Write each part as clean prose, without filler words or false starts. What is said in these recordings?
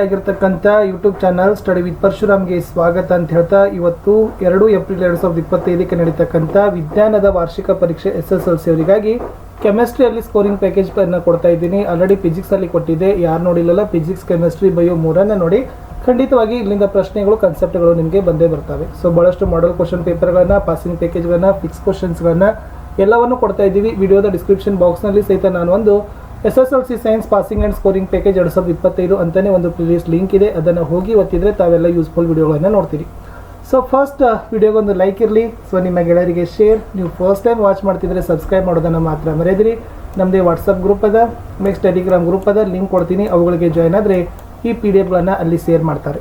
ಆಗಿರ್ತಕ್ಕಂಥ YouTube channel study with ಪರಶುರಾಮ್ಗೆ ಸ್ವಾಗತ ಅಂತ ಹೇಳ್ತಾ ಇವತ್ತು 2 ಏಪ್ರಿಲ್ 2025ಕ್ಕೆ ನಡೀತಕ್ಕಂಥ ವಿಜ್ಞಾನದ ವಾರ್ಷಿಕ ಪರೀಕ್ಷೆ SSLC ಅವರಿಗಾಗಿ ಕೆಮಿಸ್ಟ್ರಿಯಲ್ಲಿ ಸ್ಕೋರಿಂಗ್ ಪ್ಯಾಕೇಜ್ ಅನ್ನು ಕೊಡ್ತಾ ಇದ್ದೀನಿ. ಆಲ್ರೆಡಿ ಫಿಸಿಕ್ಸ್ ಅಲ್ಲಿ ಕೊಟ್ಟಿದ್ದೆ, ಯಾರು ನೋಡಿಲ್ಲಲ್ಲ ಫಿಸಿಕ್ಸ್ ಕೆಮಿಸ್ಟ್ರಿ ಬಯೋ ಮೂರನ್ನ ನೋಡಿ. ಖಂಡಿತವಾಗಿ ಇಲ್ಲಿಂದ ಪ್ರಶ್ನೆಗಳು ಕಾನ್ಸೆಪ್ಟ್ಗಳು ನಿಮಗೆ ಬಂದೇ ಬರ್ತವೆ. ಸೊ ಬಹಳಷ್ಟು ಮಾಡೆಲ್ ಕ್ವಶನ್ ಪೇಪರ್ಗಳನ್ನ, ಪಾಸಿಂಗ್ ಪ್ಯಾಕೇಜ್ಗಳನ್ನ, ಫಿಕ್ಸ್ ಕ್ವಶನ್ಸ್ಗಳನ್ನ ಎಲ್ಲವನ್ನು ಕೊಡ್ತಾ ಇದ್ದೀವಿ. ವಿಡಿಯೋದ ಡಿಸ್ಕ್ರಿಪ್ಷನ್ ಬಾಕ್ಸ್ನಲ್ಲಿ ಸಹಿತ ನಾನು ಒಂದು SSLC science passing and scoring package 2025 ಅಂತಲೇ ಒಂದು ಪ್ಲೇಲಿಸ್ಟ್ ಲಿಂಕ್ ಇದೆ, ಅದನ್ನು ಹೋಗಿ ಒತ್ತಿದ್ರೆ ತಾವೆಲ್ಲ ಯೂಸ್ಫುಲ್ ವಿಡಿಯೋಗಳನ್ನು ನೋಡ್ತೀರಿ. ಸೊ ಫಸ್ಟ್ ವಿಡಿಯೋಗೊಂದು ಲೈಕ್ ಇರಲಿ, ಸೊ ನಿಮ್ಮ ಗೆಳೆಯರಿಗೆ ಶೇರ್. ನೀವು ಫಸ್ಟ್ ಟೈಮ್ ವಾಚ್ ಮಾಡ್ತಿದ್ರೆ ಸಬ್ಸ್ಕ್ರೈಬ್ ಮಾಡೋದನ್ನು ಮಾತ್ರ ಮರೆಯದಿರಿ. ನಮ್ಮದೇ ವಾಟ್ಸಪ್ ಗ್ರೂಪ್ ಅದ, ನೆಕ್ಸ್ಟ್ ಟೆಲಿಗ್ರಾಮ್ ಗ್ರೂಪ್ ಅದ, ಲಿಂಕ್ ಕೊಡ್ತೀನಿ, ಅವುಗಳಿಗೆ ಜಾಯ್ನ್ ಆದರೆ ಈ PDF ಅಲ್ಲಿ ಶೇರ್ ಮಾಡ್ತಾರೆ.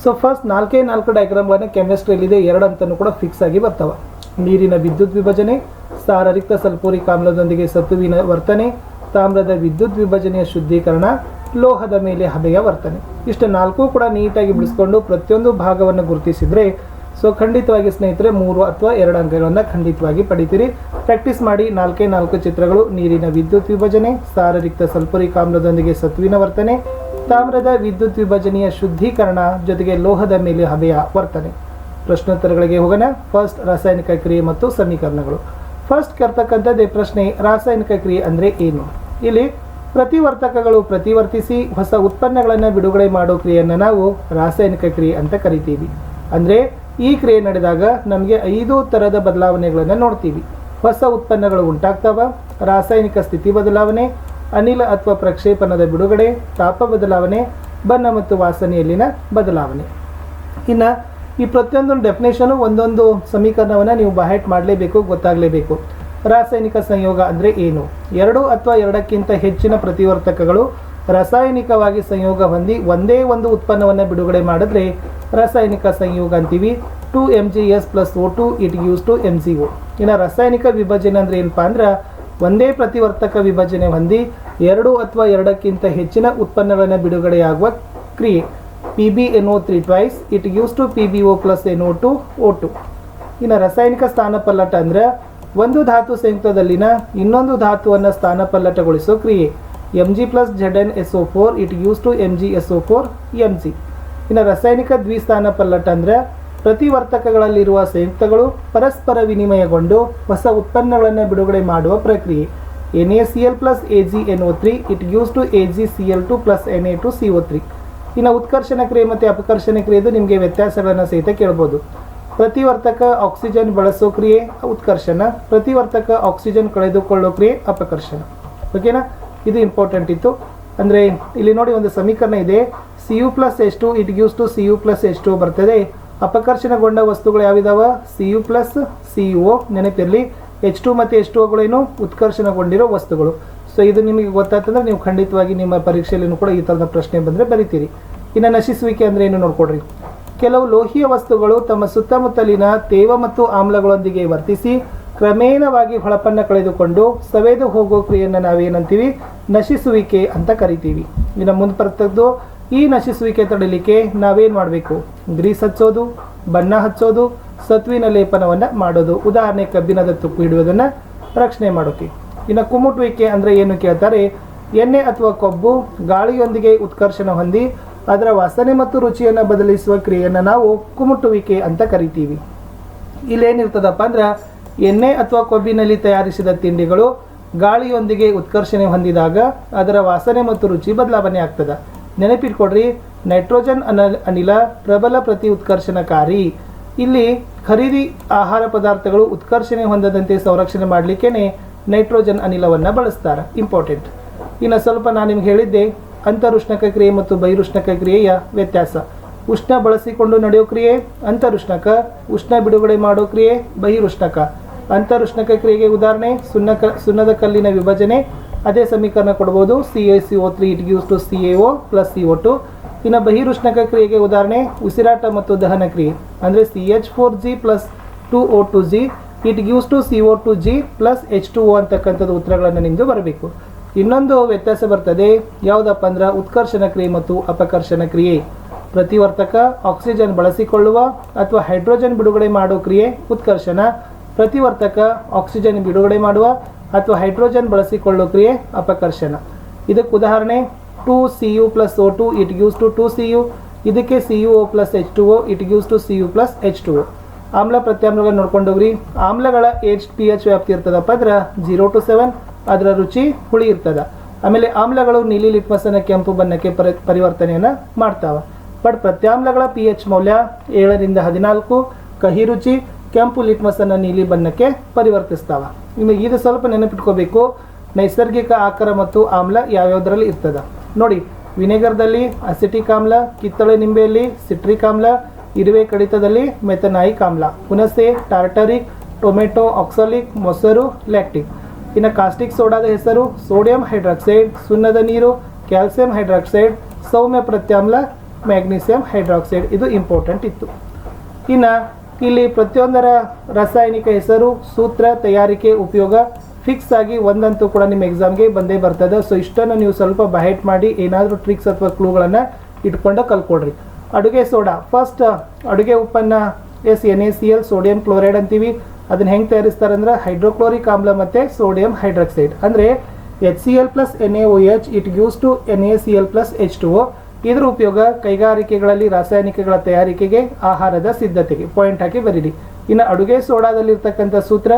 ಸೊ ಫಸ್ಟ್ 4 ಡಯಾಗ್ರಾಮ್ಗಳನ್ನು ಕೆಮಿಸ್ಟ್ರಿಯಲ್ಲಿದೆ, 2 ಅಂತಲೂ ಕೂಡ ಫಿಕ್ಸ್ ಆಗಿ ಬರ್ತಾವೆ. ನೀರಿನ ವಿದ್ಯುತ್ ವಿಭಜನೆ, ಸಾರರಿಕ್ತ ಸಲ್ಫೂರಿಕ್ ಆಮ್ಲದೊಂದಿಗೆ ಸತುವಿನ ವರ್ತನೆ, ತಾಮ್ರದ ವಿದ್ಯುತ್ ವಿಭಜನೆಯ ಶುದ್ಧೀಕರಣ, ಲೋಹದ ಮೇಲೆ ಹಬೆಯ ವರ್ತನೆ. ಇಷ್ಟು 4 ಕೂಡ ನೀಟಾಗಿ ಬಿಡಿಸ್ಕೊಂಡು ಪ್ರತಿಯೊಂದು ಭಾಗವನ್ನು ಗುರುತಿಸಿದರೆ ಸೊ ಖಂಡಿತವಾಗಿ ಸ್ನೇಹಿತರೆ 3 ಅಥವಾ 2 ಅಂಕಗಳನ್ನು ಖಂಡಿತವಾಗಿ ಪಡಿತೀರಿ. ಪ್ರಾಕ್ಟೀಸ್ ಮಾಡಿ. 4 ಚಿತ್ರಗಳು: ನೀರಿನ ವಿದ್ಯುತ್ ವಿಭಜನೆ, ಸಾರರಿಕ್ತ ಸಲ್ಫೂರಿಕ್ ಆಮ್ಲದೊಂದಿಗೆ ಸತುವಿನ ವರ್ತನೆ, ತಾಮ್ರದ ವಿದ್ಯುತ್ ವಿಭಜನೆಯ ಶುದ್ಧೀಕರಣ, ಜೊತೆಗೆ ಲೋಹದ ಮೇಲೆ ಹಬೆಯ ವರ್ತನೆ. ಪ್ರಶ್ನೋತ್ತರಗಳಿಗೆ ಹೋಗೋಣ. ಫಸ್ಟ್ ರಾಸಾಯನಿಕ ಕ್ರಿಯೆ ಮತ್ತು ಸಮೀಕರಣಗಳು. ಫಸ್ಟ್ ಕರ್ತಕ್ಕಂಥದ್ದೇ ಪ್ರಶ್ನೆ, ರಾಸಾಯನಿಕ ಕ್ರಿಯೆ ಅಂದರೆ ಏನು? ಇಲ್ಲಿ ಪ್ರತಿವರ್ತಕಗಳು ಪ್ರತಿವರ್ತಿಸಿ ಹೊಸ ಉತ್ಪನ್ನಗಳನ್ನು ಬಿಡುಗಡೆ ಮಾಡೋ ಕ್ರಿಯೆಯನ್ನು ನಾವು ರಾಸಾಯನಿಕ ಕ್ರಿಯೆ ಅಂತ ಕರಿತೀವಿ. ಅಂದರೆ ಈ ಕ್ರಿಯೆ ನಡೆದಾಗ ನಮಗೆ 5 ಥರದ ಬದಲಾವಣೆಗಳನ್ನು ನೋಡ್ತೀವಿ. ಹೊಸ ಉತ್ಪನ್ನಗಳು ಉಂಟಾಗ್ತಾವ, ರಾಸಾಯನಿಕ ಸ್ಥಿತಿ ಬದಲಾವಣೆ, ಅನಿಲ ಅಥವಾ ಪ್ರಕ್ಷೇಪಣದ ಬಿಡುಗಡೆ, ತಾಪ ಬದಲಾವಣೆ, ಬಣ್ಣ ಮತ್ತು ವಾಸನೆಯಲ್ಲಿನ ಬದಲಾವಣೆ. ಇನ್ನು ಈ ಪ್ರತಿಯೊಂದು ಡೆಫಿನೇಷನು ಒಂದೊಂದು ಸಮೀಕರಣವನ್ನು ನೀವು ಬಹೆಟ್ ಮಾಡಲೇಬೇಕು, ಗೊತ್ತಾಗಲೇಬೇಕು. ರಾಸಾಯನಿಕ ಸಂಯೋಗ ಅಂದರೆ ಏನು? 2 ಅಥವಾ 2ಕ್ಕಿಂತ ಹೆಚ್ಚಿನ ಪ್ರತಿವರ್ತಕಗಳು ರಾಸಾಯನಿಕವಾಗಿ ಸಂಯೋಗ ಹೊಂದಿ ಒಂದೇ ಒಂದು ಉತ್ಪನ್ನವನ್ನು ಬಿಡುಗಡೆ ಮಾಡಿದ್ರೆ ರಾಸಾಯನಿಕ ಸಂಯೋಗ ಅಂತೀವಿ. 2MgS + O2 it use to MgO. ಇನ್ನು ರಾಸಾಯನಿಕ ವಿಭಜನೆ ಅಂದರೆ ಏನಪ್ಪ ಅಂದ್ರೆ ಒಂದೇ ಪ್ರತಿವರ್ತಕ ವಿಭಜನೆ ಹೊಂದಿ 2 ಅಥವಾ 2ಕ್ಕಿಂತ ಹೆಚ್ಚಿನ ಉತ್ಪನ್ನಗಳನ್ನು ಬಿಡುಗಡೆಯಾಗುವ ಕ್ರಿಯೆ. PbNO3 twice it use to PbO + NO2 O2. ಇನ್ನು ರಾಸಾಯನಿಕ ಸ್ಥಾನಪಲ್ಲಟ ಅಂದರೆ ಒಂದು ಧಾತು ಸಂಯುಕ್ತದಲ್ಲಿನ ಇನ್ನೊಂದು ಧಾತುವನ್ನು ಸ್ಥಾನಪಲ್ಲಟಗೊಳಿಸೋ ಕ್ರಿಯೆ. Mg + ZnSO4 it use to MgSO4 Mg. ಇನ್ನು ರಾಸಾಯನಿಕ ದ್ವಿಸ್ಥಾನಪಲ್ಲಟ ಅಂದರೆ ಪ್ರತಿವರ್ತಕಗಳಲ್ಲಿರುವ ಸಂಯುಕ್ತಗಳು ಪರಸ್ಪರ ವಿನಿಮಯಗೊಂಡು ಹೊಸ ಉತ್ಪನ್ನಗಳನ್ನು ಬಿಡುಗಡೆ ಮಾಡುವ ಪ್ರಕ್ರಿಯೆ. NaCl + AgNO3 it use to AgCl2 + Na2CO3. ಇನ್ನು ಉತ್ಕರ್ಷಣ ಕ್ರಿಯೆ ಮತ್ತು ಅಪಕರ್ಷಣ ಕ್ರಿಯೆದು ನಿಮಗೆ ವ್ಯತ್ಯಾಸಗಳನ್ನು ಸಹಿತ ಕೇಳ್ಬೋದು. ಪ್ರತಿವರ್ತಕ ಆಕ್ಸಿಜನ್ ಬಳಸೋ ಕ್ರಿಯೆ ಉತ್ಕರ್ಷಣ, ಪ್ರತಿವರ್ತಕ ಆಕ್ಸಿಜನ್ ಕಳೆದುಕೊಳ್ಳೋ ಕ್ರಿಯೆ ಅಪಕರ್ಷಣ. ಓಕೆನಾ? ಇದು ಇಂಪಾರ್ಟೆಂಟ್ ಇತ್ತು. ಅಂದರೆ ಇಲ್ಲಿ ನೋಡಿ ಒಂದು ಸಮೀಕರಣ ಇದೆ, Cu + H2 it use to Cu + H2 ಬರ್ತದೆ. ಅಪಕರ್ಷಣಗೊಂಡ ವಸ್ತುಗಳು ಯಾವಿದಾವ? Cu + CO ನೆನಪಿರಲಿ. H2 ಮತ್ತು H2ಗಳೇನು ಉತ್ಕರ್ಷಣಗೊಂಡಿರೋ ವಸ್ತುಗಳು. ಸೊ ಇದು ನಿಮಗೆ ಗೊತ್ತಾಗ್ತಂದ್ರೆ ನೀವು ಖಂಡಿತವಾಗಿ ನಿಮ್ಮ ಪರೀಕ್ಷೆಯಲ್ಲೂ ಕೂಡ ಈ ಥರದ ಪ್ರಶ್ನೆ ಬಂದರೆ ಬರಿತೀರಿ. ಇನ್ನು ನಶಿಸುವಿಕೆ ಅಂದರೆ ಏನು ನೋಡ್ಕೊಡ್ರಿ. ಕೆಲವು ಲೋಹೀಯ ವಸ್ತುಗಳು ತಮ್ಮ ಸುತ್ತಮುತ್ತಲಿನ ತೇವ ಮತ್ತು ಆಮ್ಲಗಳೊಂದಿಗೆ ವರ್ತಿಸಿ ಕ್ರಮೇಣವಾಗಿ ಹೊಳಪನ್ನು ಕಳೆದುಕೊಂಡು ಸವೆದು ಹೋಗೋ ಕ್ರಿಯೆಯನ್ನು ನಾವೇನಂತೀವಿ? ನಶಿಸುವಿಕೆ ಅಂತ ಕರಿತೀವಿ. ಇನ್ನು ಮುಂದೆ ಈ ನಶಿಸುವಿಕೆ ತಡೆಯಲಿಕ್ಕೆ ನಾವೇನು ಮಾಡಬೇಕು? ಗ್ರೀಸ್ ಹಚ್ಚೋದು, ಬಣ್ಣ ಹಚ್ಚೋದು, ಸತ್ವಿನ ಲೇಪನವನ್ನು ಮಾಡೋದು. ಉದಾಹರಣೆ ಕಬ್ಬಿಣದ ತುಕ್ಕು ಹಿಡಿಯೋದನ್ನು ರಕ್ಷಣೆ ಮಾಡೋಕೆ. ಇನ್ನು ಕುಮುಟುವಿಕೆ ಅಂದರೆ ಏನು ಕೇಳ್ತಾರೆ? ಎಣ್ಣೆ ಅಥವಾ ಕೊಬ್ಬು ಗಾಳಿಯೊಂದಿಗೆ ಉತ್ಕರ್ಷಣ ಹೊಂದಿ ಅದರ ವಾಸನೆ ಮತ್ತು ರುಚಿಯನ್ನು ಬದಲಿಸುವ ಕ್ರಿಯೆಯನ್ನು ನಾವು ಕುಮುಟುವಿಕೆ ಅಂತ ಕರಿತೀವಿ. ಇಲ್ಲೇನಿರ್ತದಪ್ಪ ಅಂದ್ರೆ ಎಣ್ಣೆ ಅಥವಾ ಕೊಬ್ಬಿನಲ್ಲಿ ತಯಾರಿಸಿದ ತಿಂಡಿಗಳು ಗಾಳಿಯೊಂದಿಗೆ ಉತ್ಕರ್ಷಣೆ ಹೊಂದಿದಾಗ ಅದರ ವಾಸನೆ ಮತ್ತು ರುಚಿ ಬದಲಾವಣೆ ಆಗ್ತದೆ. ನೆನಪಿಟ್ಕೊಡ್ರಿ, ನೈಟ್ರೋಜನ್ ಅನಿಲ ಪ್ರಬಲ ಪ್ರತಿ ಉತ್ಕರ್ಷಣಕಾರಿ. ಇಲ್ಲಿ ಖರೀದಿ ಆಹಾರ ಪದಾರ್ಥಗಳು ಉತ್ಕರ್ಷಣೆ ಹೊಂದದಂತೆ ಸಂರಕ್ಷಣೆ ಮಾಡಲಿಕ್ಕೇ ನೈಟ್ರೋಜನ್ ಅನಿಲವನ್ನು ಬಳಸ್ತಾರೆ. ಇಂಪಾರ್ಟೆಂಟ್. ಇನ್ನು ಸ್ವಲ್ಪ ನಾನು ನಿಮ್ಗೆ ಹೇಳಿದ್ದೆ ಅಂತರುಷ್ಣಕ ಕ್ರಿಯೆ ಮತ್ತು ಬಹಿರುಷ್ಣಕ ಕ್ರಿಯೆಯ ವ್ಯತ್ಯಾಸ. ಉಷ್ಣ ಬಳಸಿಕೊಂಡು ನಡೆಯೋ ಕ್ರಿಯೆ ಅಂತರುಷ್ಣಕ, ಉಷ್ಣ ಬಿಡುಗಡೆ ಮಾಡೋ ಕ್ರಿಯೆ ಬಹಿರುಷ್ಣಕ. ಅಂತರುಷ್ಣಕ ಕ್ರಿಯೆಗೆ ಉದಾಹರಣೆ ಸುಣ್ಣದ ಕಲ್ಲಿನ ವಿಭಜನೆ. ಅದೇ ಸಮೀಕರಣ ಕೊಡ್ಬೋದು, CaCO3 it use to CaO + CO2. ಇನ್ನು ಬಹಿರುಷ್ಣಕ ಕ್ರಿಯೆಗೆ ಉದಾಹರಣೆ ಉಸಿರಾಟ ಮತ್ತು ದಹನ ಕ್ರಿಯೆ. ಅಂದರೆ CH4G + 2O2G it use to CO2G + H2O ಅಂತಕ್ಕಂಥದ್ದು ಉತ್ತರಗಳನ್ನು ನಿಮ್ಮದು ಬರಬೇಕು. ಇನ್ನೊಂದು ವ್ಯತ್ಯಾಸ ಬರ್ತದೆ, ಯಾವುದಪ್ಪ ಅಂದ್ರೆ ಉತ್ಕರ್ಷಣ ಕ್ರಿಯೆ ಮತ್ತು ಅಪಕರ್ಷಣ ಕ್ರಿಯೆ. ಪ್ರತಿವರ್ತಕ ಆಕ್ಸಿಜನ್ ಬಳಸಿಕೊಳ್ಳುವ ಅಥವಾ ಹೈಡ್ರೋಜನ್ ಬಿಡುಗಡೆ ಮಾಡೋ ಕ್ರಿಯೆ ಉತ್ಕರ್ಷಣ. ಪ್ರತಿವರ್ತಕ ಆಕ್ಸಿಜನ್ ಬಿಡುಗಡೆ ಮಾಡುವ ಅಥವಾ ಹೈಡ್ರೋಜನ್ ಬಳಸಿಕೊಳ್ಳೋ ಕ್ರಿಯೆ ಅಪಕರ್ಷಣ. ಇದಕ್ಕೆ ಉದಾಹರಣೆ 2Cu plus O2 it gives to 2Cu. ಇದಕ್ಕೆ CuO plus H2O it gives to Cu plus H2O. ಆಮ್ಲ ಪ್ರತ್ಯಾಮ್ಲಗಳನ್ನು ನೋಡ್ಕೊಂಡೋಗ್ರಿ. ಆಮ್ಲಗಳ pH ವ್ಯಾಪ್ತಿ ಇರ್ತದಪ್ಪ ಅಂದ್ರೆ 0 to 7, ಅದರ ರುಚಿ ಹುಳಿ ಇರ್ತದ. ಆಮೇಲೆ ಆಮ್ಲಗಳು ನೀಲಿ ಲಿಟ್ಮಸನ್ನ ಕೆಂಪು ಬಣ್ಣಕ್ಕೆ ಪರಿವರ್ತನೆಯನ್ನು ಮಾಡ್ತಾವ. ಬಟ್ ಪ್ರತ್ಯಾಮ್ಲಗಳ pH ಮೌಲ್ಯ 7 ರಿಂದ 14, ಕಹಿ ರುಚಿ, ಕೆಂಪು ಲಿಟ್ಮಸನ್ನು ನೀಲಿ ಬಣ್ಣಕ್ಕೆ ಪರಿವರ್ತಿಸ್ತಾವ. ನಿಮಗೆ ಇದು ಸ್ವಲ್ಪ ನೆನಪಿಟ್ಕೋಬೇಕು, ನೈಸರ್ಗಿಕ ಆಕಾರ ಮತ್ತು ಆಮ್ಲ ಯಾವ್ಯಾವುದರಲ್ಲಿ ಇರ್ತದ ನೋಡಿ. ವಿನೆಗರ್ದಲ್ಲಿ ಅಸಿಟಿಕ್ ಆಮ್ಲ, ಕಿತ್ತಳೆ ನಿಂಬೆಯಲ್ಲಿ ಸಿಟ್ರಿಕ್ ಆಮ್ಲ, ಇರುವೆ ಕಡಿತದಲ್ಲಿ ಮೆಥನಾಯಿಕ್ ಆಮ್ಲ, ಹುಣಸೆ ಟಾರ್ಟರಿಕ್, ಟೊಮೆಟೊ ಆಕ್ಸಾಲಿಕ್, ಮೊಸರು ಲ್ಯಾಕ್ಟಿಕ್. ಇನ್ನು ಕಾಸ್ಟಿಕ್ ಸೋಡಾದ ಹೆಸರು ಸೋಡಿಯಂ ಹೈಡ್ರಾಕ್ಸೈಡ್, ಸುಣ್ಣದ ನೀರು ಕ್ಯಾಲ್ಸಿಯಂ ಹೈಡ್ರಾಕ್ಸೈಡ್, ಸೌಮ್ಯ ಪ್ರತ್ಯಾಮ್ಲ ಮ್ಯಾಗ್ನೀಸಿಯಂ ಹೈಡ್ರಾಕ್ಸೈಡ್. ಇದು ಇಂಪಾರ್ಟೆಂಟ್ ಇತ್ತು. ಇನ್ನು ಇಲ್ಲಿ ಪ್ರತಿಯೊಂದರ ರಾಸಾಯನಿಕ ಹೆಸರು, ಸೂತ್ರ, ತಯಾರಿಕೆ, ಉಪಯೋಗ ಫಿಕ್ಸ್ ಆಗಿ ಒಂದಂತೂ ಕೂಡ ನಿಮ್ಮ ಎಕ್ಸಾಮ್ಗೆ ಬಂದೇ ಬರ್ತದೆ. ಸೊ ಇಷ್ಟನ್ನು ನೀವು ಸ್ವಲ್ಪ ಬಹೈಟ್ ಮಾಡಿ ಏನಾದರೂ ಟ್ರಿಕ್ಸ್ ಅಥವಾ ಕ್ಲೂಗಳನ್ನು ಇಟ್ಕೊಂಡು ಕಲ್ಕೊಡ್ರಿ. ಅಡುಗೆ ಸೋಡಾ, ಫಸ್ಟ್ ಅಡುಗೆ ಉಪ್ಪನ್ನು NaCl ಸೋಡಿಯಂ ಕ್ಲೋರೈಡ್ ಅಂತೀವಿ. ಅದನ್ನು ಹೆಂಗೆ ತಯಾರಿಸ್ತಾರೆ ಅಂದ್ರೆ ಹೈಡ್ರೋಕ್ಲೋರಿಕ್ ಆಮ್ಲ ಮತ್ತು ಸೋಡಿಯಂ ಹೈಡ್ರಾಕ್ಸೈಡ್. ಅಂದರೆ HCl plus NaOH it gives to NaCl plus H2O. ಇದರ ಉಪಯೋಗ ಕೈಗಾರಿಕೆಗಳಲ್ಲಿ ರಾಸಾಯನಿಕಗಳ ತಯಾರಿಕೆಗೆ, ಆಹಾರದ ಸಿದ್ಧತೆಗೆ. ಪಾಯಿಂಟ್ ಹಾಕಿ ಬರೀರಿ. ಇನ್ನು ಅಡುಗೆ ಸೋಡಾದಲ್ಲಿರ್ತಕ್ಕಂಥ ಸೂತ್ರ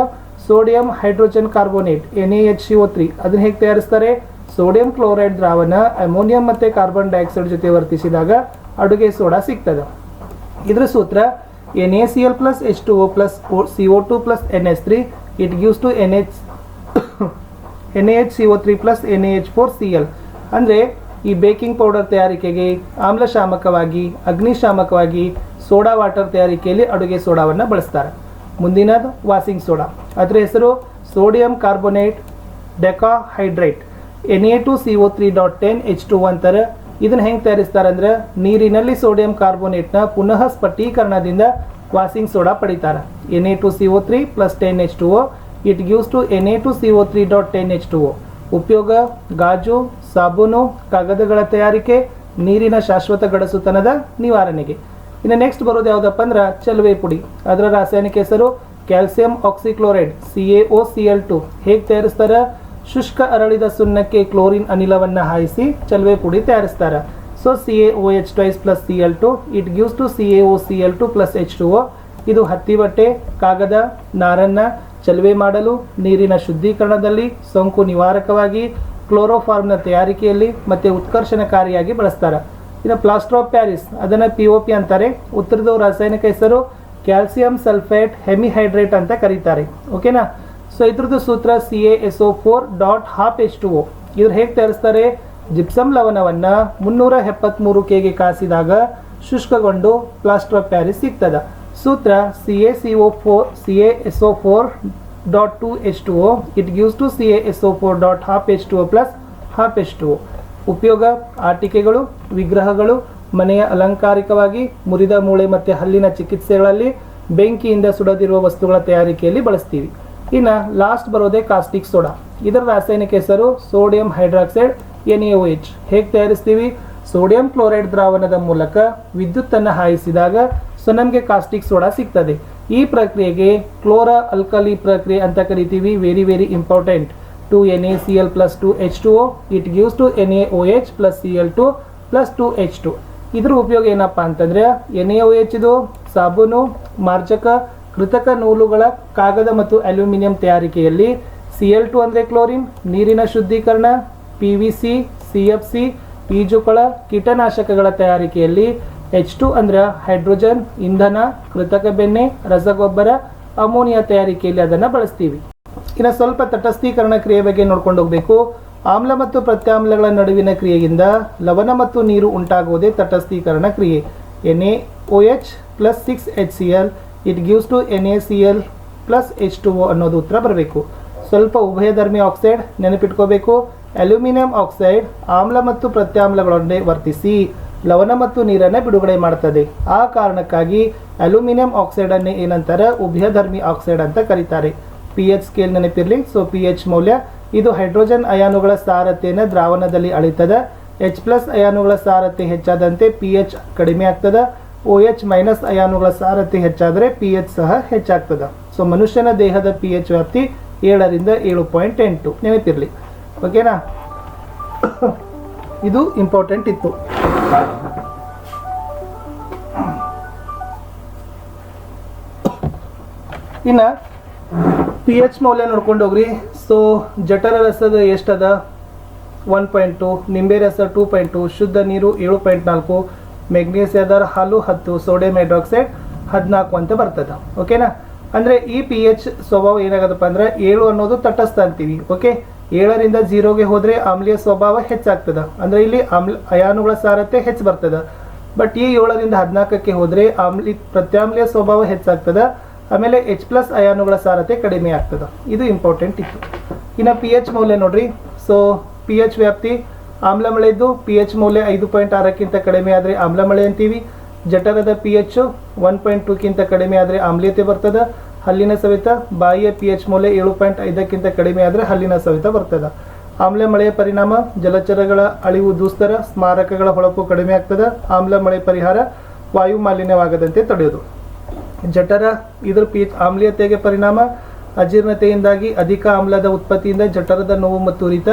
ಸೋಡಿಯಂ ಹೈಡ್ರೋಜನ್ ಕಾರ್ಬೋನೇಟ್ NaHCO3. ಅದನ್ನು ಹೇಗೆ ತಯಾರಿಸ್ತಾರೆ? ಸೋಡಿಯಂ ಕ್ಲೋರೈಡ್ ದ್ರಾವಣ ಅಮೋನಿಯಂ ಮತ್ತು ಕಾರ್ಬನ್ ಡೈಆಕ್ಸೈಡ್ ಜೊತೆ ವರ್ತಿಸಿದಾಗ ಅಡುಗೆ ಸೋಡಾ ಸಿಗ್ತದೆ. ಇದರ ಸೂತ್ರ NaCl plus H2O plus CO2 plus NH3 it gives to NaHCO3 plus NaH4Cl. ಅಂದರೆ ಈ ಬೇಕಿಂಗ್ ಪೌಡರ್ ತಯಾರಿಕೆಗೆ, ಆಮ್ಲಶಾಮಕವಾಗಿ, ಅಗ್ನಿಶಾಮಕವಾಗಿ, ಸೋಡಾ ವಾಟರ್ ತಯಾರಿಕೆಯಲ್ಲಿ ಅಡುಗೆ ಸೋಡಾವನ್ನು ಬಳಸ್ತಾರೆ. ಮುಂದಿನದು ವಾಸಿಂಗ್ ಸೋಡಾ. ಅದರ ಹೆಸರು ಸೋಡಿಯಂ ಕಾರ್ಬೋನೇಟ್ ಡೆಕಾಹೈಡ್ರೇಟ್ Na2CO3.10 H2O ಅಂತಾರೆ. ಇದನ್ನು ಹೆಂಗೆ ತಯಾರಿಸ್ತಾರೆ ಅಂದರೆ ನೀರಿನಲ್ಲಿ ಸೋಡಿಯಂ ಕಾರ್ಬೋನೇಟ್ನ ಪುನಃ ಸ್ಫಟೀಕರಣದಿಂದ ವಾಸಿಂಗ್ ಸೋಡಾ ಪಡಿತಾರೆ. Na2CO3 plus 10 H2O it gives to Na2CO3.10 H2O. ಉಪಯೋಗ ಗಾಜು, ಸಾಬೂನು, ಕಾಗದಗಳ ತಯಾರಿಕೆ, ನೀರಿನ ಶಾಶ್ವತ ಗಡಸುತನದ ನಿವಾರಣೆಗೆ. ಇನ್ನು ನೆಕ್ಸ್ಟ್ ಬರೋದು ಯಾವುದಪ್ಪ ಅಂದ್ರೆ ಚಲುವೆ ಪುಡಿ. ಅದರ ರಾಸಾಯನಿಕ ಹೆಸರು ಕ್ಯಾಲ್ಸಿಯಂ ಆಕ್ಸಿಕ್ಲೋರೈಡ್ CaOCl2. ಹೇಗೆ ತಯಾರಿಸ್ತಾರೆ? ಶುಷ್ಕ ಅರಳಿದ ಸುಣ್ಣಕ್ಕೆ ಕ್ಲೋರಿನ್ ಅನಿಲವನ್ನು ಹಾಯಿಸಿ ಚಲುವೆ ಪುಡಿ ತಯಾರಿಸ್ತಾರೆ. So CaOH twice plus Cl2 it gives to CaOCl2 plus H2O. ಇದು ಹತ್ತಿ ಬಟ್ಟೆ, ಕಾಗದ, ನಾರನ್ನ ಚಲುವೆ ಮಾಡಲು, ನೀರಿನ ಶುದ್ಧೀಕರಣದಲ್ಲಿ, ಸೋಂಕು ನಿವಾರಕವಾಗಿ, ಕ್ಲೋರೋಫಾರ್ಮ್ನ ತಯಾರಿಕೆಯಲ್ಲಿ ಮತ್ತು ಉತ್ಕರ್ಷಣಕಾರಿಯಾಗಿ ಬಳಸ್ತಾರೆ. ಇನ್ನು ಪ್ಲಾಸ್ಟರ್ ಆಫ್ ಪ್ಯಾರಿಸ್, ಅದನ್ನು POP ಅಂತಾರೆ. ಉತ್ತರದ ರಾಸಾಯನಿಕ ಹೆಸರು ಕ್ಯಾಲ್ಸಿಯಂ ಸಲ್ಫೇಟ್ ಹೆಮಿಹೈಡ್ರೇಟ್ ಅಂತ ಕರೀತಾರೆ. ಓಕೆನಾ? ಸೊ ಇದ್ರದ್ದು ಸೂತ್ರ CaSO4.12H2O. ಇದ್ರ ಹೇಗೆ ತಯಾರಿಸ್ತಾರೆ? ಜಿಪ್ಸಮ್ ಲವಣವನ್ನು 373 K ಕಾಸಿದಾಗ ಶುಷ್ಕಗೊಂಡು ಪ್ಲಾಸ್ಟರ್ ಆಫ್ ಪ್ಯಾರಿಸ್ ಸಿಗ್ತದೆ. ಸೂತ್ರ CaSO4.2H2O it gives to CaSO4.12H2O plus 12H2O. ಉಪಯೋಗ ಆಟಿಕೆಗಳು, ವಿಗ್ರಹಗಳು, ಮನೆಯ ಅಲಂಕಾರಿಕವಾಗಿ, ಮುರಿದ ಮೂಳೆ ಮತ್ತು ಹಲ್ಲಿನ ಚಿಕಿತ್ಸೆಗಳಲ್ಲಿ, ಬೆಂಕಿಯಿಂದ ಸುಡದಿರುವ ವಸ್ತುಗಳ ತಯಾರಿಕೆಯಲ್ಲಿ ಬಳಸ್ತೀವಿ. ಇನ್ನು ಲಾಸ್ಟ್ ಬರೋದೇ ಕಾಸ್ಟಿಕ್ ಸೋಡಾ. ಇದರ ರಾಸಾಯನಿಕ ಹೆಸರು ಸೋಡಿಯಂ ಹೈಡ್ರಾಕ್ಸೈಡ್ NaOH. ಹೇಗೆ ತಯಾರಿಸ್ತೀವಿ? ಸೋಡಿಯಂ ಕ್ಲೋರೈಡ್ ದ್ರಾವಣದ ಮೂಲಕ ವಿದ್ಯುತ್ತನ್ನು ಹಾಯಿಸಿದಾಗ ಸೊ ನಮಗೆ ಕಾಸ್ಟಿಕ್ ಸೋಡಾ ಸಿಗ್ತದೆ. ಈ ಪ್ರಕ್ರಿಯೆಗೆ ಕ್ಲೋರಾ ಅಲ್ಕಲಿ ಪ್ರಕ್ರಿಯೆ ಅಂತ ಕರಿತೀವಿ. Very very important. 2NaCl plus 2H2O it gives to NaOH plus Cl2 plus 2H2. ಇದ್ರ ಉಪಯೋಗ ಏನಪ್ಪ ಅಂತಂದರೆ NaOH ಇದು ಸಾಬೂನು, ಮಾರ್ಜಕ, ಕೃತಕ ನೂಲುಗಳ, ಕಾಗದ ಮತ್ತು ಅಲ್ಯೂಮಿನಿಯಂ ತಯಾರಿಕೆಯಲ್ಲಿ, Cl2 ಅಂದರೆ ಕ್ಲೋರಿನ್, ನೀರಿನ ಶುದ್ಧೀಕರಣ, PVC, CFC, ಈಜುಕೊಳ, ಕೀಟನಾಶಕಗಳ ತಯಾರಿಕೆಯಲ್ಲಿ, H2 ಅಂದ್ರೆ ಹೈಡ್ರೋಜನ್, ಇಂಧನ, ಕೃತಕ ಬೆಣ್ಣೆ, ರಸಗೊಬ್ಬರ, ಅಮೋನಿಯಾ ತಯಾರಿಕೆಯಲ್ಲಿ ಅದನ್ನು ಬಳಸ್ತೀವಿ. ಇನ್ನು ಸ್ವಲ್ಪ ತಟಸ್ಥೀಕರಣ ಕ್ರಿಯೆ ಬಗ್ಗೆ ನೋಡ್ಕೊಂಡು ಹೋಗಬೇಕು. ಆಮ್ಲ ಮತ್ತು ಪ್ರತ್ಯಾಮ್ಲಗಳ ನಡುವಿನ ಕ್ರಿಯೆಯಿಂದ ಲವಣ ಮತ್ತು ನೀರು ಉಂಟಾಗುವುದೇ ತಟಸ್ಥೀಕರಣ ಕ್ರಿಯೆ. NaOH plus 6HCl it gives to NaCl plus H2O ಅನ್ನೋದು ಉತ್ತರ ಬರಬೇಕು. ಸ್ವಲ್ಪ ಉಭಯಧರ್ಮಿ ಆಕ್ಸೈಡ್ ನೆನಪಿಟ್ಕೋಬೇಕು. ಅಲ್ಯೂಮಿನಿಯಂ ಆಕ್ಸೈಡ್ ಆಮ್ಲ ಮತ್ತು ಪ್ರತ್ಯಾಮ್ಲಗಳೊಂದಿಗೆ ವರ್ತಿಸಿ ಲವಣ ಮತ್ತು ನೀರನ್ನು ಬಿಡುಗಡೆ ಮಾಡ್ತದೆ. ಆ ಕಾರಣಕ್ಕಾಗಿ ಅಲ್ಯೂಮಿನಿಯಂ ಆಕ್ಸೈಡನ್ನೇ ಏನಂತಾರೆ? ಉಭಯಧರ್ಮಿ ಆಕ್ಸೈಡ್ ಅಂತ ಕರೀತಾರೆ. pH ಸ್ಕೇಲ್ ನೆನಪಿರಲಿ. ಸೊ pH ಮೌಲ್ಯ ಇದು ಹೈಡ್ರೋಜನ್ ಅಯಾನುಗಳ ಸಾರತೆಯನ್ನು ದ್ರಾವಣದಲ್ಲಿ ಅಳಿತದೆ. H+ ಅಯಾನುಗಳ ಸಾರತೆ ಹೆಚ್ಚಾದಂತೆ pH ಕಡಿಮೆ ಆಗ್ತದೆ. OH- ಅಯಾನುಗಳ ಸಾರತೆ ಹೆಚ್ಚಾದರೆ pH ಸಹ ಹೆಚ್ಚಾಗ್ತದೆ. ಸೊ ಮನುಷ್ಯನ ದೇಹದ pH ವ್ಯಾಪ್ತಿ 7 ರಿಂದ 7.8 ನೆನಪಿರಲಿ. ಓಕೆನಾ? ಇದು ಇಂಪಾರ್ಟೆಂಟ್ ಇತ್ತು. ಇನ್ನು ಪಿ ಎಚ್ ಮೌಲ್ಯ ನೋಡ್ಕೊಂಡು ಹೋಗ್ರಿ. ಸೊ ಜಠರ ರಸದ ಎಷ್ಟದ 1.2, ನಿಂಬೆ ರಸ 2.2, ಶುದ್ಧ ನೀರು 7.4, ಮೆಗ್ನೀಸಿಯದ ಹಾಲು 10, ಸೋಡಿಯಂ ಹೈಡ್ರಾಕ್ಸೈಡ್ 14 ಅಂತ ಬರ್ತದೆ. ಓಕೆನಾ? ಅಂದರೆ ಈ ಪಿ ಎಚ್ ಸ್ವಭಾವ ಏನಾಗತ್ತಪ್ಪ ಅಂದ್ರೆ 7 ಅನ್ನೋದು ತಟಸ್ಥ ಅಂತೀವಿ. ಓಕೆ, 7ರಿಂದ 0ಗೆ ಹೋದರೆ ಆಮ್ಲೀಯ ಸ್ವಭಾವ ಹೆಚ್ಚಾಗ್ತದೆ. ಅಂದರೆ ಇಲ್ಲಿ ಅಯಾನುಗಳ ಸಾರತೆ ಹೆಚ್ಚು ಬರ್ತದೆ. ಬಟ್ ಈ 7ರಿಂದ 14ಕ್ಕೆ ಹೋದರೆ ಪ್ರತ್ಯಾಮ್ಲೀಯ ಸ್ವಭಾವ ಹೆಚ್ಚಾಗ್ತದೆ. ಆಮೇಲೆ H+ ಅಯಾನುಗಳ ಸಾರತೆ ಕಡಿಮೆ ಆಗ್ತದೆ. ಇದು ಇಂಪಾರ್ಟೆಂಟ್ ಇತ್ತು. ಇನ್ನು ಪಿ ಎಚ್ ಮೌಲ್ಯ ನೋಡ್ರಿ. ಸೊ ಪಿ ಎಚ್ ವ್ಯಾಪ್ತಿ ಆಮ್ಲಮಳೆದ್ದು ಪಿ ಎಚ್ ಮೌಲ್ಯ 5.6ಕ್ಕಿಂತ ಕಡಿಮೆ ಆದರೆ ಆಮ್ಲಮಳೆ ಅಂತೀವಿ. ಜಠರದ ಪಿ ಎಚ್ 1.2ಕ್ಕಿಂತ ಕಡಿಮೆ ಆದರೆ ಆಮ್ಲೀಯತೆ ಬರ್ತದೆ. ಹಲ್ಲಿನ ಸವೆತ ಬಾಯಿಯ ಪಿ ಎಚ್ ಮೌಲ್ಯ 7.5ಕ್ಕಿಂತ ಕಡಿಮೆ ಆದರೆ ಹಲ್ಲಿನ ಸವೆತ ಬರ್ತದೆ. ಆಮ್ಲಮಳೆಯ ಪರಿಣಾಮ ಜಲಚರಗಳ ಅಳಿವು ದುಸ್ತರ, ಸ್ಮಾರಕಗಳ ಹೊಳಪು ಕಡಿಮೆ ಆಗ್ತದೆ. ಆಮ್ಲಮಳೆ ಪರಿಹಾರ ವಾಯು ಮಾಲಿನ್ಯವಾಗದಂತೆ ತಡೆಯೋದು. ಜಠರ ಇದರ ಪಿ ಎಚ್ ಆಮ್ಲೀಯತೆಗೆ ಪರಿಣಾಮ ಅಜೀರ್ಣತೆಯಿಂದಾಗಿ ಅಧಿಕ ಆಮ್ಲದ ಉತ್ಪತ್ತಿಯಿಂದ ಜಠರದ ನೋವು ಮತ್ತು ಉರಿತ.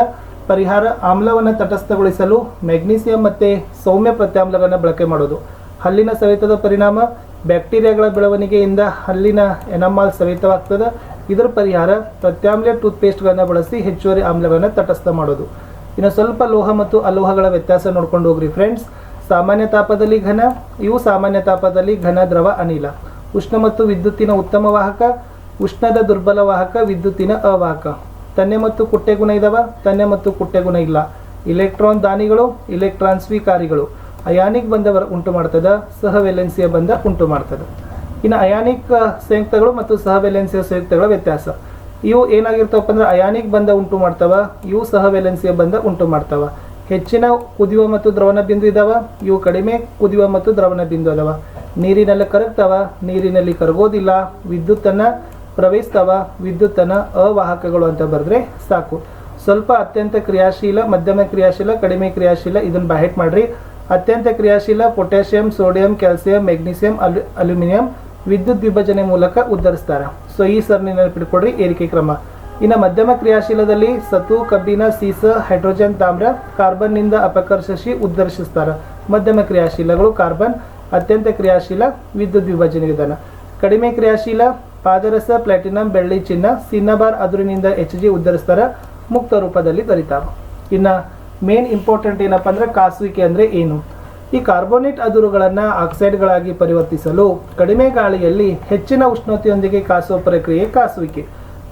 ಪರಿಹಾರ ಆಮ್ಲವನ್ನು ತಟಸ್ಥಗೊಳಿಸಲು ಮೆಗ್ನೀಸಿಯಂ ಮತ್ತು ಸೌಮ್ಯ ಪ್ರತ್ಯಾಮ್ಲಗಳನ್ನು ಬಳಕೆ ಮಾಡೋದು. ಹಲ್ಲಿನ ಸವೆತದ ಪರಿಣಾಮ ಬ್ಯಾಕ್ಟೀರಿಯಾಗಳ ಬೆಳವಣಿಗೆಯಿಂದ ಹಲ್ಲಿನ ಎನಮಾಲ್ ಸವೆತವಾಗ್ತದೆ. ಇದರ ಪರಿಹಾರ ಪ್ರತ್ಯಾಮ್ಲ ಟೂತ್ಪೇಸ್ಟ್ಗಳನ್ನು ಬಳಸಿ ಹೆಚ್ಚುವರಿ ಆಮ್ಲವನ್ನು ತಟಸ್ಥ ಮಾಡೋದು. ಇನ್ನು ಸ್ವಲ್ಪ ಲೋಹ ಮತ್ತು ಅಲೋಹಗಳ ವ್ಯತ್ಯಾಸ ನೋಡ್ಕೊಂಡು ಹೋಗ್ರಿ ಫ್ರೆಂಡ್ಸ್. ಸಾಮಾನ್ಯ ತಾಪದಲ್ಲಿ ಘನ, ಇವು ಸಾಮಾನ್ಯ ತಾಪದಲ್ಲಿ ಘನ, ದ್ರವ, ಅನಿಲ. ಉಷ್ಣ ಮತ್ತು ವಿದ್ಯುತ್ತಿನ ಉತ್ತಮ ವಾಹಕ, ಉಷ್ಣದ ದುರ್ಬಲ ವಾಹಕ, ವಿದ್ಯುತ್ತಿನ ಅವಾಹಕ. ತನ್ನೆ ಮತ್ತು ಕುಟ್ಟೆ ಗುಣ ಇದಾವ, ತನ್ನೆ ಮತ್ತು ಕುಟ್ಟೆ ಗುಣ ಇಲ್ಲ. ಇಲೆಕ್ಟ್ರಾನ್ ದಾನಿಗಳು, ಇಲೆಕ್ಟ್ರಾನ್ ಸ್ವೀಕಾರಿಗಳು. ಅಯಾನಿಕ್ ಬಂಧ ಉಂಟು ಮಾಡ್ತದೆ, ಸಹವೆಲೆನ್ಸಿಯ ಬಂಧ ಉಂಟು ಮಾಡ್ತದೆ. ಇನ್ನು ಅಯಾನಿಕ್ ಸಂಯುಕ್ತಗಳು ಮತ್ತು ಸಹವೆಲೆನ್ಸಿಯ ಸಂಯುಕ್ತಗಳ ವ್ಯತ್ಯಾಸ. ಇವು ಏನಾಗಿರ್ತಾವಪ್ಪ ಅಂದ್ರೆ ಅಯಾನಿಕ್ ಬಂಧ ಉಂಟು ಮಾಡ್ತಾವ, ಇವು ಸಹವೆಲೆನ್ಸಿಯ ಬಂಧ ಉಂಟು ಮಾಡ್ತಾವ. ಹೆಚ್ಚಿನ ಕುದಿಯುವ ಮತ್ತು ದ್ರವಣ ಬಿಂದು ಇದಾವ, ಇವು ಕಡಿಮೆ ಕುದಿಯುವ ಮತ್ತು ದ್ರವಣ ಬಿಂದು ಅದಾವ. ನೀರಿನಲ್ಲಿ ಕರಗ್ತಾವ, ನೀರಿನಲ್ಲಿ ಕರಗೋದಿಲ್ಲ. ವಿದ್ಯುತ್ತನ್ನು ಪ್ರವಹಿಸ್ತಾವ, ವಿದ್ಯುತ್ತನ್ನು ಅವಾಹಕಗಳು ಅಂತ ಬರೆದ್ರೆ ಸಾಕು. ಸ್ವಲ್ಪ ಅತ್ಯಂತ ಕ್ರಿಯಾಶೀಲ, ಮಧ್ಯಮ ಕ್ರಿಯಾಶೀಲ, ಕಡಿಮೆ ಕ್ರಿಯಾಶೀಲ, ಇದನ್ನು ಬ್ಯಾಹೆಟ್ ಮಾಡ್ರಿ. ಅತ್ಯಂತ ಕ್ರಿಯಾಶೀಲ potassium, sodium, calcium, magnesium, aluminium ವಿದ್ಯುತ್ ವಿಭಜನೆ ಮೂಲಕ ಉದ್ಧರಿಸ್ತಾರೆ. ಸೊ ಈ ಸರಣಿ ನೆನಪಿಟ್ಕೊಡ್ರಿ ಏರಿಕೆ ಕ್ರಮ. ಇನ್ನು ಮಧ್ಯಮ ಕ್ರಿಯಾಶೀಲದಲ್ಲಿ ಸತು, ಕಬ್ಬಿಣ, ಸೀಸ, ಹೈಡ್ರೋಜನ್, ತಾಮ್ರ, ಕಾರ್ಬನ್ನಿಂದ ಅಪಕರ್ಷಿಸಿ ಉದ್ಧರಿಸ್ತಾರೆ. ಮಧ್ಯಮ ಕ್ರಿಯಾಶೀಲಗಳು ಕಾರ್ಬನ್. ಅತ್ಯಂತ ಕ್ರಿಯಾಶೀಲ ವಿದ್ಯುತ್ ವಿಭಜನೆ ವಿಧಾನ. ಕಡಿಮೆ ಕ್ರಿಯಾಶೀಲ ಪಾದರಸ, ಪ್ಲಾಟಿನಂ, ಬೆಳ್ಳಿ, ಚಿನ್ನ, ಸಿನ್ನಬಾರ್ ಅದುರಿನಿಂದ Hg ಉದ್ಧರಿಸ್ತಾರೆ, ಮುಕ್ತ ರೂಪದಲ್ಲಿ ದೊರೀತಾವೆ. ಇನ್ನು ಮೇನ್ ಇಂಪಾರ್ಟೆಂಟ್ ಏನಪ್ಪ ಅಂದ್ರೆ ಕಾಸುವಿಕೆ ಅಂದರೆ ಏನು? ಈ ಕಾರ್ಬೋನೇಟ್ ಅದುರುಗಳನ್ನು ಆಕ್ಸೈಡ್ಗಳಾಗಿ ಪರಿವರ್ತಿಸಲು ಕಡಿಮೆ ಗಾಳಿಯಲ್ಲಿ ಹೆಚ್ಚಿನ ಉಷ್ಣತೆಯೊಂದಿಗೆ ಕಾಸುವ ಪ್ರಕ್ರಿಯೆ ಕಾಸುವಿಕೆ.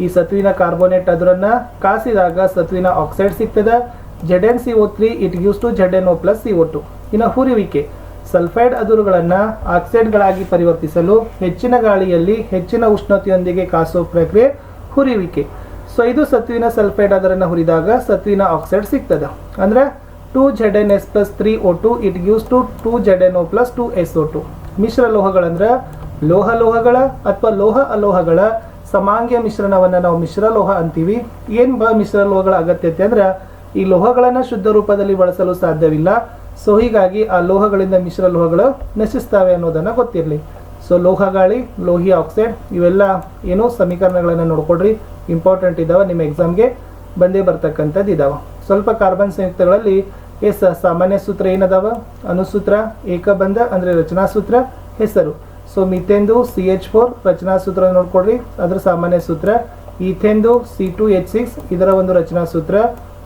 ಈ ಸತುವಿನ ಕಾರ್ಬೋನೇಟ್ ಅದುರನ್ನು ಕಾಸಿದಾಗ ಸತುವಿನ ಆಕ್ಸೈಡ್ ಸಿಗ್ತದೆ. ZnCO3 it gives to ZnO+CO2. ಇನ್ನು ಹುರಿಯುವಿಕೆ ಸಲ್ಫೈಡ್ ಅದುರುಗಳನ್ನು ಆಕ್ಸೈಡ್ಗಳಾಗಿ ಪರಿವರ್ತಿಸಲು ಹೆಚ್ಚಿನ ಗಾಳಿಯಲ್ಲಿ ಹೆಚ್ಚಿನ ಉಷ್ಣತೆಯೊಂದಿಗೆ ಕಾಸುವ ಪ್ರಕ್ರಿಯೆ ಹುರಿಯುವಿಕೆ. ಸೊ ಇದು ಸತುವಿನ ಸಲ್ಫೈಡ್ ಅದರನ್ನು ಹುರಿದಾಗ ಸತುವಿನ ಆಕ್ಸೈಡ್ ಸಿಗ್ತದೆ. ಅಂದರೆ 2ZnS+3O2 it gives to 2ZnO+2SO2. ಮಿಶ್ರ ಲೋಹಗಳಂದ್ರೆ ಲೋಹಗಳ ಅಥವಾ ಲೋಹ ಅಲೋಹಗಳ ಸಮಾಂಗ್ಯ ಮಿಶ್ರಣವನ್ನು ನಾವು ಮಿಶ್ರಲೋಹ ಅಂತೀವಿ. ಏನು ಮಿಶ್ರ ಲೋಹಗಳ ಅಗತ್ಯತೆ ಅಂದ್ರೆ ಈ ಲೋಹಗಳನ್ನು ಶುದ್ಧ ರೂಪದಲ್ಲಿ ಬಳಸಲು ಸಾಧ್ಯವಿಲ್ಲ. ಸೊ ಹೀಗಾಗಿ ಆ ಲೋಹಗಳಿಂದ ಮಿಶ್ರ ಲೋಹಗಳು ನಶಿಸ್ತವೆ ಅನ್ನೋದನ್ನು ಗೊತ್ತಿರಲಿ. ಸೊ ಲೋಹ ಗಾಳಿ, ಲೋಹಿ ಆಕ್ಸೈಡ್ ಇವೆಲ್ಲ ಏನೋ ಸಮೀಕರಣಗಳನ್ನು ನೋಡ್ಕೊಡ್ರಿ, ಇಂಪಾರ್ಟೆಂಟ್ ಇದ್ದಾವೆ, ನಿಮ್ಮ ಎಕ್ಸಾಮ್ಗೆ ಬಂದೇ ಬರ್ತಕ್ಕಂಥದ್ದು ಇದ್ದಾವೆ. ಸ್ವಲ್ಪ ಕಾರ್ಬನ್ ಸಂಯುಕ್ತಗಳಲ್ಲಿ ಸಾಮಾನ್ಯ ಸೂತ್ರ ಏನದಾವ? ಅನುಸೂತ್ರ, ಏಕಬಂಧ ಅಂದರೆ ರಚನಾ ಸೂತ್ರ, ಹೆಸರು. ಸೊ ಮಿಥೇನ್ದು CH4 ರಚನಾ ಸೂತ್ರ ನೋಡ್ಕೊಡ್ರಿ, ಅದರ ಸಾಮಾನ್ಯ ಸೂತ್ರ. ಈಥೇನ್ದು C2H6 ಇದರ ಒಂದು ರಚನಾ ಸೂತ್ರ.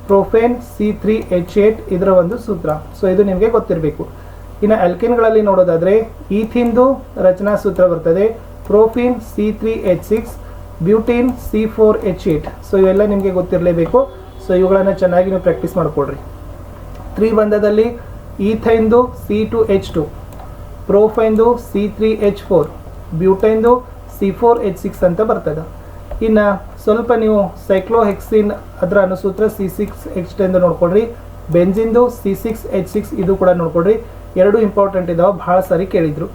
ಪ್ರೋಫೇನ್ C3H8 ಇದರ ಒಂದು ಸೂತ್ರ. ಸೊ ಇದು ನಿಮಗೆ ಗೊತ್ತಿರಬೇಕು. ಇನ್ನು ಆಲ್ಕಿನ್ಗಳಲ್ಲಿ ನೋಡೋದಾದರೆ ಈಥಿನ್ದು ರಚನಾ ಸೂತ್ರ ಬರ್ತದೆ, ಪ್ರೋಫೀನ್ C3H6, ಬ್ಯೂಟೀನ್ C4H8. ಸೊ ಇವೆಲ್ಲ ನಿಮಗೆ ಗೊತ್ತಿರಲೇಬೇಕು. ಸೊ ಇವುಗಳನ್ನು ಚೆನ್ನಾಗಿ ನೀವು ಪ್ರಾಕ್ಟೀಸ್ ಮಾಡಿಕೊಡ್ರಿ. ತ್ರಿಬಂಧದಲ್ಲಿ ಈಥೈನ್ದು C2H2, ಪ್ರೋಫೈನ್ದು C3H4, ಬ್ಯೂಟೈನ್ದು C4H6 ಅಂತ ಬರ್ತದೆ. ಇನ್ನು ಸ್ವಲ್ಪ ನೀವು ಸೈಕ್ಲೋಹೆಕ್ಸಿನ್ ಅದರ ಅನುಸೂತ್ರ C6H10 ಎಂದು ನೋಡ್ಕೊಡ್ರಿ. ಬೆಂಜಿನ್ದು C6H6 ಇದು ಕೂಡ ನೋಡ್ಕೊಡ್ರಿ. ಎರಡು ಇಂಪಾರ್ಟೆಂಟ್ ಇದಾವೆ, ಭಾಳ ಸಾರಿ ಕೇಳಿದ್ರು.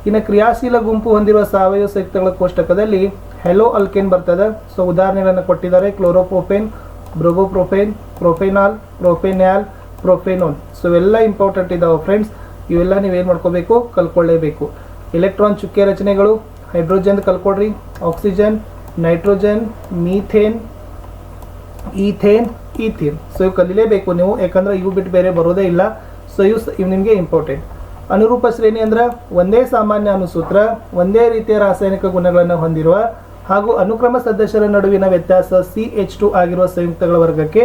ಇನ್ನು ಕ್ರಿಯಾಶೀಲ ಗುಂಪು ಹೊಂದಿರುವ ಸಾವಯವ ಸಂಯುಕ್ತಗಳ ಕೋಷ್ಟಕದಲ್ಲಿ ಹೆಲೋ ಅಲ್ಕೇನ್ ಬರ್ತದೆ. ಸೊ ಉದಾಹರಣೆಗಳನ್ನು ಕೊಟ್ಟಿದ್ದಾರೆ: chloropropane, bromopropane, propanol, propanal, propanone. So ಇವೆಲ್ಲ ಇಂಪಾರ್ಟೆಂಟ್ ಇದಾವೆ ಫ್ರೆಂಡ್ಸ್. ಇವೆಲ್ಲ ನೀವೇನು ಮಾಡ್ಕೋಬೇಕು? ಕಲ್ಕೊಳ್ಳೇಬೇಕು. ಎಲೆಕ್ಟ್ರಾನ್ ಚುಕ್ಕೆ ರಚನೆಗಳು: ಹೈಡ್ರೋಜನ್ ಕಲ್ಕೊಡ್ರಿ, oxygen, nitrogen, methane, ethane, ethene. So ಇವು ಕಲಿಲೇಬೇಕು ನೀವು, ಯಾಕಂದ್ರೆ ಇವು ಬಿಟ್ಟು ಬೇರೆ ಬರೋದೇ ಇಲ್ಲ. ಸೊ ಇವು ನಿಮಗೆ ಇಂಪಾರ್ಟೆಂಟ್. ಅನುರೂಪ ಶ್ರೇಣಿ ಅಂದ್ರೆ ಒಂದೇ ಸಾಮಾನ್ಯ ಅಣುಸೂತ್ರ, ಒಂದೇ ರೀತಿಯ ರಾಸಾಯನಿಕ ಗುಣಗಳನ್ನು ಹೊಂದಿರುವ ಹಾಗೂ ಅನುಕ್ರಮ ಸದಸ್ಯರ ನಡುವಿನ ವ್ಯತ್ಯಾಸ CH2 ಆಗಿರುವ ಸಂಯುಕ್ತಗಳ ವರ್ಗಕ್ಕೆ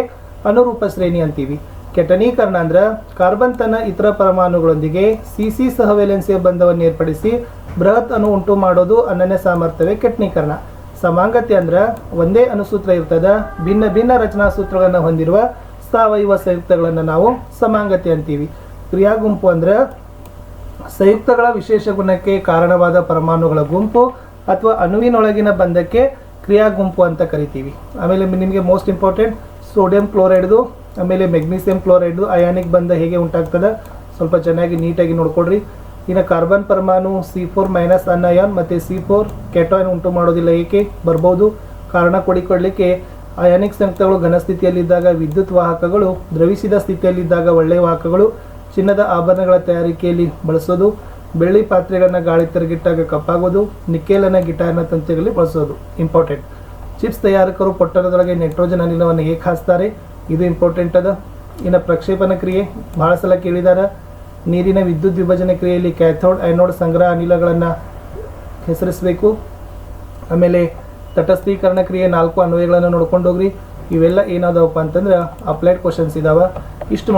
ಅನುರೂಪ ಶ್ರೇಣಿ ಅಂತೀವಿ. ಕೆಟನೀಕರಣ ಅಂದ್ರೆ ಕಾರ್ಬನ್ ತನ್ನ ಇತರ ಪರಮಾಣುಗಳೊಂದಿಗೆ CC ಸಹವೇಲೆನ್ಸಿಯ ಬಂಧವನ್ನು ಏರ್ಪಡಿಸಿ ಬೃಹತ್ ಅಣು ಉಂಟು ಮಾಡೋದು ಅನನ್ಯ ಸಾಮರ್ಥ್ಯವೇ ಕೆಟನೀಕರಣ. ಸಮಾಂಗತೆ ಅಂದ್ರೆ ಒಂದೇ ಅಣುಸೂತ್ರ ಇರ್ತದ, ಭಿನ್ನ ಭಿನ್ನ ರಚನಾ ಸೂತ್ರಗಳನ್ನು ಹೊಂದಿರುವ ಸಾವಯವ ಸಂಯುಕ್ತಗಳನ್ನು ನಾವು ಸಮಾಂಗತೆ ಅಂತೀವಿ. ಕ್ರಿಯಾ ಗುಂಪು ಅಂದ್ರೆ ಸಂಯುಕ್ತಗಳ ವಿಶೇಷ ಗುಣಕ್ಕೆ ಕಾರಣವಾದ ಪರಮಾಣುಗಳ ಗುಂಪು ಅಥವಾ ಅಣುವಿನೊಳಗಿನ ಬಂಧಕ್ಕೆ ಕ್ರಿಯಾ ಗುಂಪು ಅಂತ ಕರಿತೀವಿ. ಆಮೇಲೆ ನಿಮಗೆ ಮೋಸ್ಟ್ ಇಂಪಾರ್ಟೆಂಟ್ ಸೋಡಿಯಂ ಕ್ಲೋರೈಡ್ದು ಆಮೇಲೆ ಮೆಗ್ನೀಸಿಯಂ ಕ್ಲೋರೈಡ್ದು ಅಯಾನಿಕ್ ಬಂಧ ಹೇಗೆ ಉಂಟಾಗ್ತದೆ ಸ್ವಲ್ಪ ಚೆನ್ನಾಗಿ ನೀಟಾಗಿ ನೋಡ್ಕೊಡ್ರಿ. ಇನ್ನು ಕಾರ್ಬನ್ ಪರಮಾಣು C4- ಅನ್ಅಯಾನ್ ಮತ್ತು C4 ಕೆಟಾನ್ ಉಂಟು ಮಾಡೋದಿಲ್ಲ, ಏಕೆ ಬರ್ಬೋದು ಕಾರಣ ಕೊಡಲಿಕ್ಕೆ ಅಯಾನಿಕ್ ಸಂಯುಕ್ತಗಳು ಘನಸ್ಥಿತಿಯಲ್ಲಿದ್ದಾಗ ವಿದ್ಯುತ್ ವಾಹಕಗಳು, ದ್ರವಿಸಿದ ಸ್ಥಿತಿಯಲ್ಲಿದ್ದಾಗ ಒಳ್ಳೆಯ ವಾಹಕಗಳು, ಚಿನ್ನದ ಆಭರಣಗಳ ತಯಾರಿಕೆಯಲ್ಲಿ ಬಳಸೋದು, ಬೆಳ್ಳಿ ಪಾತ್ರೆಗಳನ್ನ ಗಾಳಿ ತಿರುಗಿಟ್ಟಾಗ ಕಪ್ಪಾಗೋದು, ನಿಕ್ಕೇಲನ್ನ ಗಿಟಾರ್ನ ತಂತಿಗಳಲ್ಲಿ ಬಳಸೋದು ಇಂಪಾರ್ಟೆಂಟ್. ಚಿಪ್ಸ್ ತಯಾರಕರು ಪೊಟ್ಟಣದೊಳಗೆ ನೈಟ್ರೋಜನ್ ಅನಿಲವನ್ನು ಹೇಗೆ ಹಾಸ್ತಾರೆ, ಇದು ಇಂಪಾರ್ಟೆಂಟ್ ಅದ. ಇನ್ನು ಪ್ರಕ್ಷೇಪಣ ಕ್ರಿಯೆ ಭಾಳ ಸಲ ಕೇಳಿದಾರ. ನೀರಿನ ವಿದ್ಯುತ್ ವಿಭಜನೆ ಕ್ರಿಯೆಯಲ್ಲಿ ಕ್ಯಾಥೋಡ್ ಆ್ಯನೋಡ್ ಸಂಗ್ರಹ ಅನಿಲಗಳನ್ನು ಹೆಸರಿಸಬೇಕು. ಆಮೇಲೆ ತಟಸ್ಥೀಕರಣ ಕ್ರಿಯೆ 4 ಅನ್ವಯಗಳನ್ನು ನೋಡ್ಕೊಂಡು ಹೋಗ್ರಿ. ಇವೆಲ್ಲ ಏನಾದವಪ್ಪ ಅಂತಂದ್ರೆ ಅಪ್ಲೈಡ್ ಕ್ವಶನ್ಸ್ ಇದಾವೆ. ಇಷ್ಟು